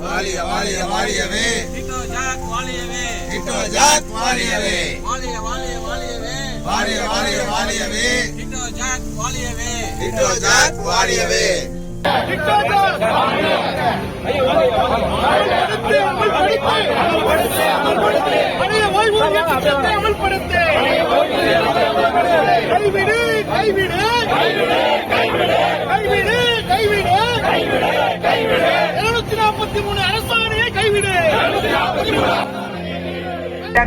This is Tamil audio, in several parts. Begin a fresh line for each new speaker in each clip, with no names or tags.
வாழிய வாழிய வாழியவே
டிட்டோ ஜாக் வாழியவே
டிட்டோ ஜாக் வாழியவே
வாழிய வாழிய வாழியவே
வாழிய வாழிய வாழியவே
டிட்டோ ஜாக் வாழியவே
டிட்டோ ஜாக் வாழியவே
டிட்டோ ஜாக் அமல்படுத்து கைவிடு கைவிடு கைவிடு கைவிடு கைவிடு 243 அரசாணையை கைவிடு.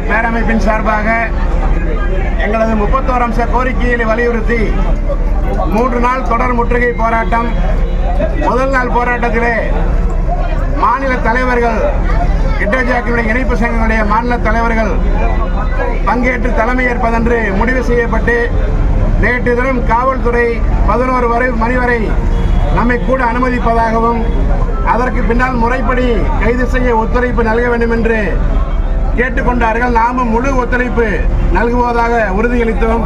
பேரமைப்பின் சார்பாக எங்களது 31 அம்ச கோரிக்கைகளை வலியுறுத்தி 3 நாள் தொடர் முற்றுகை போராட்டம். முதல் நாள் போராட்டத்திலே மாநில தலைவர்கள், டிட்டோ ஜாக்கினுடைய இணைப்பு சங்கங்களுடைய மாநில தலைவர்கள் பங்கேற்று தலைமையேற்பதென்று முடிவு செய்யப்பட்டு நேற்று தினம் காவல்துறை 11 மணி வரை நம்மை கூட அனுமதிப்பதாகவும் அதற்கு பின்னால் முறைப்படி கைது செய்ய ஒத்துழைப்பு நல்க வேண்டும் என்று கேட்டுக்கொண்டார்கள். நாமும் முழு ஒத்துழைப்பு நல்குவதாக உறுதியளித்தோம்.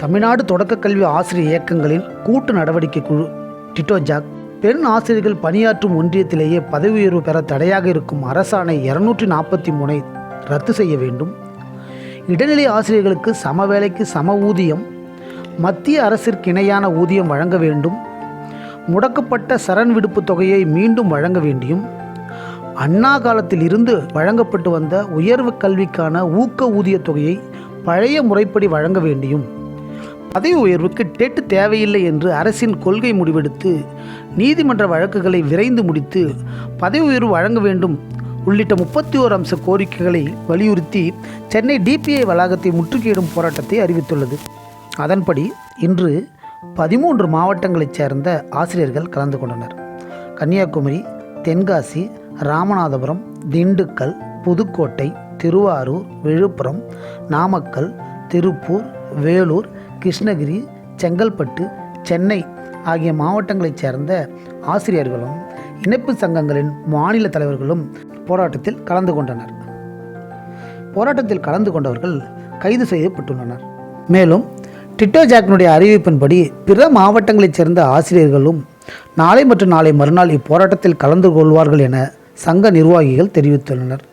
தமிழ்நாடு தொடக்க கல்வி ஆசிரியர் இயக்கங்களின் கூட்டு நடவடிக்கை குழு டிட்டோ ஜாக் பெண் ஆசிரியர்கள் பணியாற்றும் ஒன்றியத்திலேயே பதவி உயர்வு பெற தடையாக இருக்கும் அரசாணை 243 ரத்து செய்ய வேண்டும். இடைநிலை ஆசிரியர்களுக்கு சம வேலைக்கு சம ஊதியம், மத்திய அரசிற்கு இணையான ஊதியம் வழங்க வேண்டும். முடக்கப்பட்ட சரண் விடுப்பு தொகையை மீண்டும் வழங்க வேண்டியும், அண்ணா காலத்தில் இருந்து வழங்கப்பட்டு வந்த உயர்வு கல்விக்கான ஊக்க ஊதிய தொகையை பழைய முறைப்படி வழங்க வேண்டியும், பதவி உயர்வுக்கு டெட் தேவையில்லை என்று அரசின் கொள்கை முடிவெடுத்து நீதிமன்ற வழக்குகளை விரைந்து முடித்து பதவி உயர்வு வழங்க வேண்டும் உள்ளிட்ட 31 அம்ச கோரிக்கைகளை வலியுறுத்தி சென்னை டிபிஐ வளாகத்தை முற்றுகையிடும் போராட்டத்தை அறிவித்துள்ளது. அதன்படி இன்று 13 மாவட்டங்களைச் சேர்ந்த ஆசிரியர்கள் கலந்து கொண்டனர். கன்னியாகுமரி, தென்காசி, ராமநாதபுரம், திண்டுக்கல், புதுக்கோட்டை, திருவாரூர், விழுப்புரம், நாமக்கல், திருப்பூர், வேலூர், கிருஷ்ணகிரி, செங்கல்பட்டு, சென்னை ஆகிய மாவட்டங்களைச் சேர்ந்த ஆசிரியர்களும் இணைப்பு சங்கங்களின் மாநில தலைவர்களும் போராட்டத்தில் கலந்து கொண்டனர். போராட்டத்தில் கலந்து கொண்டவர்கள் கைது செய்யப்பட்டுள்ளனர். மேலும் டிட்டோ ஜாக்கினுடைய அறிவிப்பின்படி பிற மாவட்டங்களைச் சேர்ந்த ஆசிரியர்களும் நாளை மற்றும் நாளை மறுநாள் இப்போராட்டத்தில் கலந்து கொள்வார்கள் என சங்க நிர்வாகிகள் தெரிவித்துள்ளனர்.